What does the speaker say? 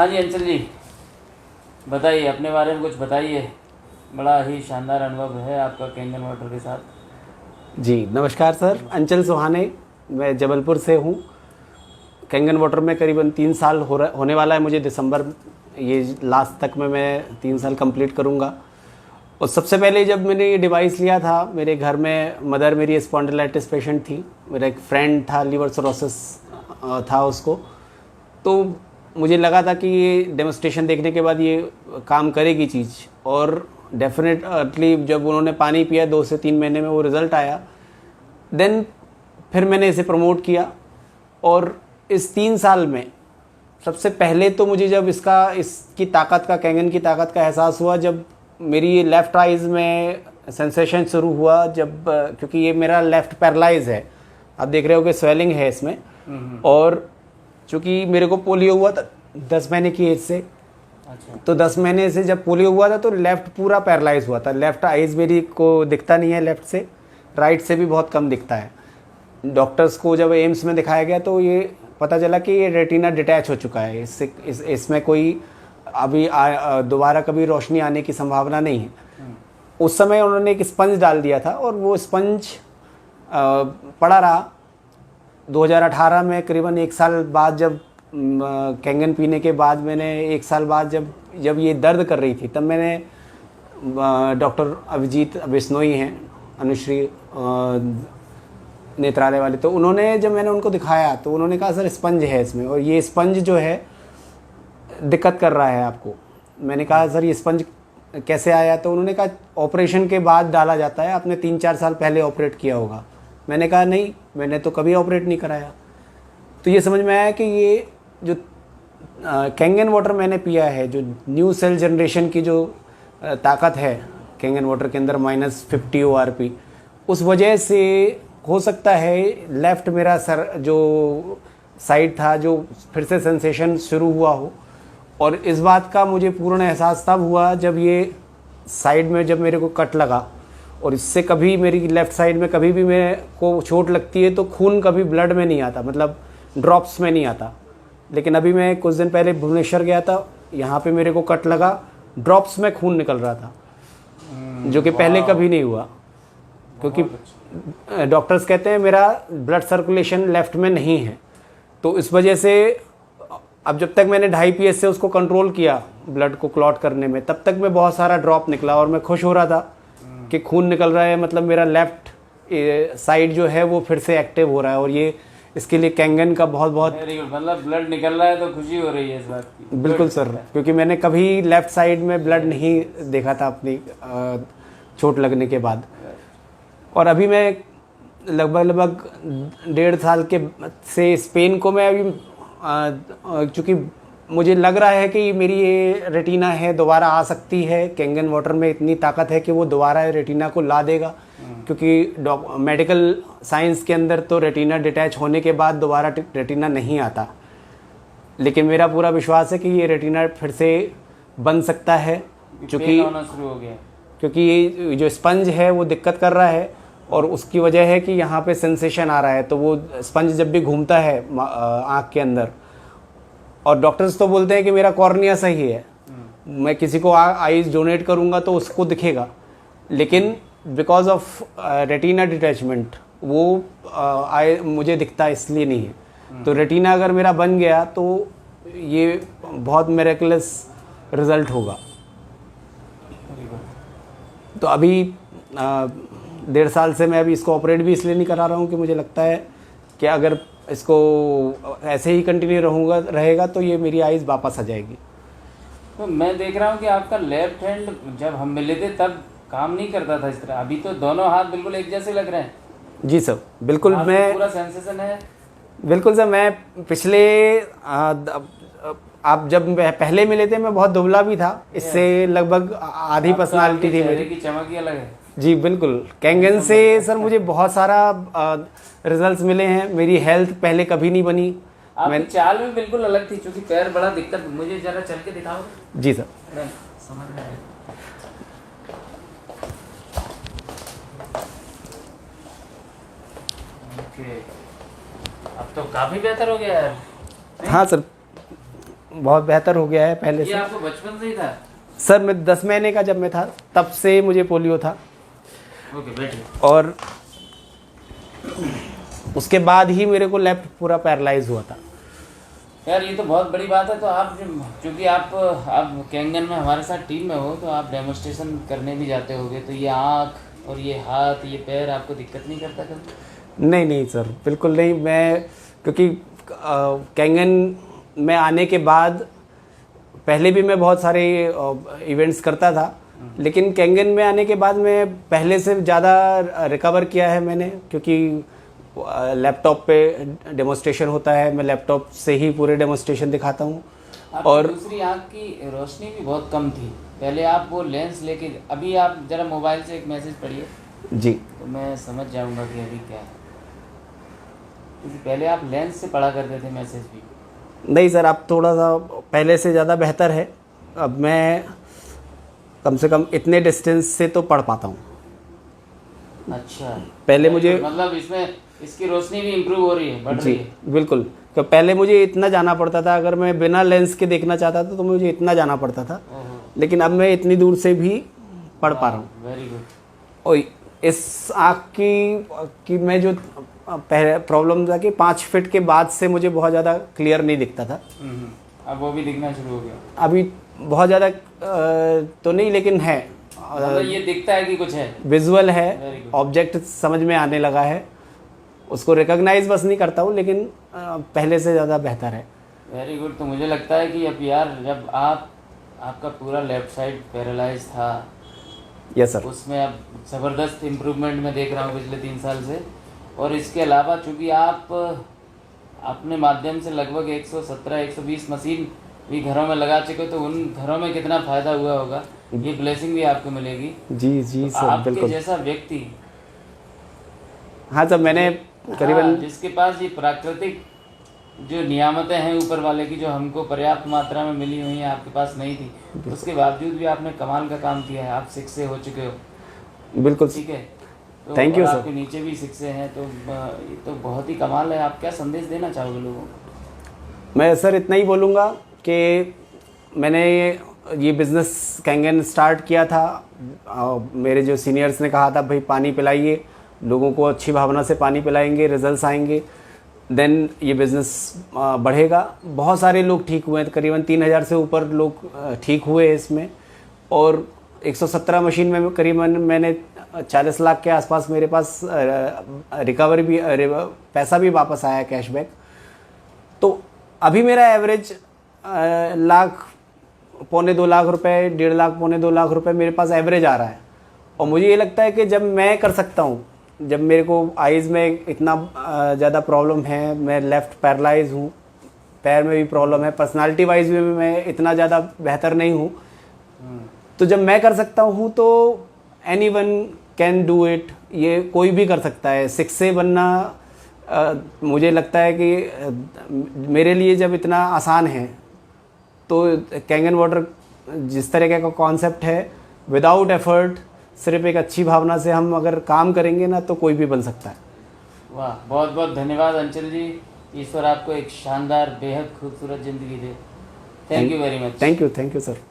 हाँ जी अंचल जी, बताइए अपने बारे में कुछ बताइए। बड़ा ही शानदार अनुभव है आपका कैंगन वाटर के साथ। जी नमस्कार सर, अंचल सुहाने, मैं जबलपुर से हूँ। कैंगन वाटर में करीबन 3 साल होने वाला है मुझे। दिसंबर ये लास्ट तक में मैं 3 साल कंप्लीट करूँगा। और सबसे पहले जब मैंने ये डिवाइस लिया था, मेरे घर में मदर मेरी स्पॉन्डिलाइटिस पेशेंट थी, मेरा एक फ्रेंड था लीवर सिरोसिस था उसको। तो मुझे लगा था कि ये डेमोस्ट्रेशन देखने के बाद ये काम करेगी चीज़, और डेफिनेटली जब उन्होंने पानी पिया 2 से 3 महीने में वो रिज़ल्ट आया। देन फिर मैंने इसे प्रमोट किया, और इस 3 साल में सबसे पहले तो मुझे जब इसकी ताकत का, कैंगन की ताकत का एहसास हुआ जब मेरी लेफ़्ट आइज़ में सेंसेशन शुरू हुआ, जब क्योंकि ये मेरा लेफ़्ट पैरालाइज है, आप देख रहे हो कि स्वेलिंग है इसमें। और चूँकि मेरे को पोलियो हुआ था 10 महीने की एज से। अच्छा। तो 10 महीने से जब पोलियो हुआ था तो लेफ़्ट पूरा पैरालाइज हुआ था। लेफ़्ट आइज़ मेरी को दिखता नहीं है लेफ़्ट से, राइट से भी बहुत कम दिखता है। डॉक्टर्स को जब एम्स में दिखाया गया तो ये पता चला कि ये रेटिना डिटैच हो चुका है, इसमें कोई अभी दोबारा कभी रोशनी आने की संभावना नहीं है। उस समय उन्होंने एक स्पंज डाल दिया था, और वो स्पंज पड़ा रहा। 2018 में करीबन 1 साल बाद, जब कैंगन पीने के बाद मैंने 1 साल बाद जब ये दर्द कर रही थी, तब मैंने डॉक्टर अभिजीत बिश्नोई हैं, अनुश्री नेत्रालय वाले, तो उन्होंने जब मैंने उनको दिखाया तो उन्होंने कहा सर स्पंज है इसमें, और ये स्पंज जो है दिक्कत कर रहा है आपको। मैंने कहा सर ये स्पंज कैसे आया? तो उन्होंने कहा ऑपरेशन के बाद डाला जाता है, आपने 3-4 साल पहले ऑपरेट किया होगा। मैंने कहा नहीं, मैंने तो कभी ऑपरेट नहीं कराया। तो ये समझ में आया कि ये जो कैंगन वाटर मैंने पिया है, जो न्यू सेल जनरेशन की जो ताकत है कैंगन वाटर के अंदर -50 ORP, उस वजह से हो सकता है लेफ़्ट मेरा सर जो साइड था जो फिर से सेंसेशन शुरू हुआ हो। और इस बात का मुझे पूर्ण एहसास तब हुआ जब ये साइड में जब मेरे को कट लगा, और इससे कभी मेरी लेफ़्ट साइड में कभी भी मेरे को चोट लगती है तो खून कभी ब्लड में नहीं आता, मतलब ड्रॉप्स में नहीं आता। लेकिन अभी मैं कुछ दिन पहले भुवनेश्वर गया था, यहाँ पे मेरे को कट लगा, ड्रॉप्स में खून निकल रहा था, जो कि पहले कभी नहीं हुआ। क्योंकि डॉक्टर्स कहते हैं मेरा ब्लड सर्कुलेशन लेफ़्ट में नहीं है, तो इस वजह से अब जब तक मैंने 2.5 PS से उसको कंट्रोल किया ब्लड को क्लॉट करने में, तब तक मैं बहुत सारा ड्रॉप निकला, और मैं खुश हो रहा था कि खून निकल रहा है, मतलब मेरा लेफ़्ट साइड जो है वो फिर से एक्टिव हो रहा है। और ये इसके लिए कैंगन का बहुत बहुत मतलब ब्लड निकल रहा है तो खुशी हो रही है इस बात की। बिल्कुल सर, क्योंकि मैंने कभी लेफ़्ट साइड में ब्लड नहीं देखा था अपनी चोट लगने के बाद। और अभी मैं लगभग 1.5 साल से इस पेन को मैं अभी चूँकि मुझे लग रहा है कि मेरी ये रेटिना है दोबारा आ सकती है, कैंगन वाटर में इतनी ताकत है कि वो दोबारा रेटिना को ला देगा। क्योंकि मेडिकल साइंस के अंदर तो रेटिना डिटैच होने के बाद दोबारा रेटिना नहीं आता, लेकिन मेरा पूरा विश्वास है कि ये रेटिना फिर से बन सकता है, क्योंकि ये जो स्पंज है वो दिक्कत कर रहा है, और उसकी वजह है कि यहाँ पे सेंसेशन आ रहा है। तो वो स्पंज जब भी घूमता है आँख के अंदर, और डॉक्टर्स तो बोलते हैं कि मेरा कॉर्निया सही है, मैं किसी को आईज डोनेट करूँगा तो उसको दिखेगा, लेकिन बिकॉज ऑफ रेटिना डिटैचमेंट वो मुझे दिखता इसलिए नहीं है। तो रेटिना अगर मेरा बन गया तो ये बहुत मिरेकलस रिजल्ट होगा। तो अभी 1.5 साल से मैं अभी इसको ऑपरेट भी इसलिए नहीं करा रहा हूँ कि मुझे लगता है कि अगर इसको ऐसे ही कंटिन्यू रहेगा तो ये मेरी आइज़ वापस आ जाएगी। तो मैं देख रहा हूँ कि आपका लेफ्ट हैंड जब हम मिले थे तब काम नहीं करता था इस तरह, अभी तो दोनों हाथ बिल्कुल एक जैसे लग रहे हैं। जी सर, बिल्कुल। मैं पूरा सेंसेशन है। बिल्कुल सर, मैं पिछले आप जब पहले मिले थे मैं बहुत दुबला भी था, इससे लगभग आधी पर्सनालिटी थी मेरी। की चमक ही अलग है। जी बिल्कुल, कैंगन से सर मुझे बहुत सारा रिजल्ट्स मिले हैं। मेरी हेल्थ पहले कभी नहीं बनी। आपकी चाल भी बिल्कुल अलग थी, क्योंकि पैर बड़ा दिक्कत, मुझे जरा चल के दिखाओ। जी सर। समझ में आया। ओके, अब तो काफी बेहतर हो गया यार। हाँ सर, बहुत बेहतर हो गया है पहले ये से। आपको बचपन से ही था? सर मैं 10 महीने का जब मैं था तब से मुझे पोलियो था, ओके बैठिए। और उसके बाद ही मेरे को लेफ्ट पूरा पैरालाइज हुआ था। यार ये तो बहुत बड़ी बात है। तो आप क्योंकि आप कैंगन में हमारे साथ टीम में हो, तो आप डेमोस्ट्रेशन करने भी जाते होगे, तो ये आँख और ये हाथ ये पैर आपको दिक्कत नहीं करता कभी? नहीं नहीं सर, बिल्कुल नहीं। मैं क्योंकि कैंगन में आने के बाद पहले भी मैं बहुत सारे इवेंट्स करता था, लेकिन कैंगन में आने के बाद मैं पहले से ज़्यादा रिकवर किया है मैंने, क्योंकि लैपटॉप पे डेमोस्ट्रेशन होता है, मैं लैपटॉप से ही पूरे डेमोस्ट्रेशन दिखाता हूँ। और दूसरी आँख की रोशनी भी बहुत कम थी पहले, आप वो लेंस लेके, अभी आप जरा मोबाइल से एक मैसेज पढ़िए जी, तो मैं समझ जाऊंगा कि अभी क्या है। क्योंकि पहले आप लेंस से पढ़ा करते थे मैसेज भी। नहीं सर, अब थोड़ा सा पहले से ज़्यादा बेहतर है। अब मैं कम से कम इतने डिस्टेंस से तो पढ़ पाता हूँ। अच्छा, पहले मुझे मतलब इसमें इसकी रोशनी भी इम्प्रूव हो रही है, बढ़ जी रही है। बिल्कुल, तो पहले मुझे इतना जाना पड़ता था, अगर मैं बिना लेंस के देखना चाहता था तो मुझे इतना जाना पड़ता था, ओहो, लेकिन अब मैं इतनी दूर से भी पढ़ पा रहा हूँ। Very good. और इस आँख की मैं जो पहले प्रॉब्लम था कि 5 फीट के बाद से मुझे बहुत ज़्यादा क्लियर नहीं दिखता था, अब वो भी दिखना शुरू हो गया? अभी बहुत ज़्यादा तो नहीं, लेकिन है, मतलब ये दिखता है कि कुछ है, विजुअल Very है, good. ऑब्जेक्ट समझ में आने लगा है, उसको रिकॉग्नाइज बस नहीं करता हूँ, लेकिन पहले से ज़्यादा बेहतर है। Very good. तो मुझे लगता है कि अब यार, जब आपका पूरा लेफ्ट साइड पैरालाइज था, यस सर। उसमें अब ज़बरदस्त इम्प्रूवमेंट मैं देख रहा हूँ पिछले 3 साल से। और इसके अलावा चूँकि आप अपने माध्यम से लगभग 117-120 मशीन भी घरों में लगा चुके, तो उन घरों में कितना फ़ायदा हुआ होगा, ये ब्लेसिंग भी आपको मिलेगी। जी जी तो सर, आपके बिल्कुल। जैसा व्यक्ति, हाँ सर, मैंने करीबन जिसके पास ये प्राकृतिक जो नियामतें हैं ऊपर वाले की, जो हमको पर्याप्त मात्रा में मिली हुई हैं, आपके पास नहीं थी, उसके बावजूद भी आपने कमाल का काम किया है। आप शिक्षे हो चुके हो, बिल्कुल। ठीक है, तो Thank you, और sir. आपके नीचे भी शिक्षे हैं, तो ये तो बहुत ही कमाल है। आप क्या संदेश देना चाहोगे लोगों को? मैं सर इतना ही बोलूँगा कि मैंने ये बिज़नेस कैंगन स्टार्ट किया था, मेरे जो सीनियर्स ने कहा था भाई पानी पिलाइए लोगों को, अच्छी भावना से पानी पिलाएंगे, रिजल्ट्स आएंगे, देन ये बिज़नेस बढ़ेगा। बहुत सारे लोग ठीक हुए हैं, करीबन 3000 से ऊपर लोग ठीक हुए इसमें, और 117 मशीन में करीबन मैंने 40 लाख के आसपास मेरे पास रिकवरी भी, पैसा भी वापस आया, कैशबैक। तो अभी मेरा एवरेज लाख, 1.25 लाख रुपए, 1.5 लाख, 1.25 लाख रुपए मेरे पास एवरेज आ रहा है। और मुझे ये लगता है कि जब मैं कर सकता हूँ, जब मेरे को आइज़ में इतना ज़्यादा प्रॉब्लम है, मैं लेफ़्ट पैरालाइज हूँ, पैर में भी प्रॉब्लम है, पर्सनालिटी वाइज भी मैं इतना ज़्यादा बेहतर नहीं हूँ, तो जब मैं कर सकता हूँ तो एनीवन कैन डू इट, ये कोई भी कर सकता है। शिक्षे बनना मुझे लगता है कि मेरे लिए जब इतना आसान है, तो कैंगन वाटर जिस तरीके का कॉन्सेप्ट है, विदाउट एफर्ट, सिर्फ एक अच्छी भावना से हम अगर काम करेंगे ना, तो कोई भी बन सकता है। वाह, बहुत बहुत धन्यवाद अंचल जी। ईश्वर आपको एक शानदार, बेहद खूबसूरत ज़िंदगी दे। Thank you very much. Thank you sir.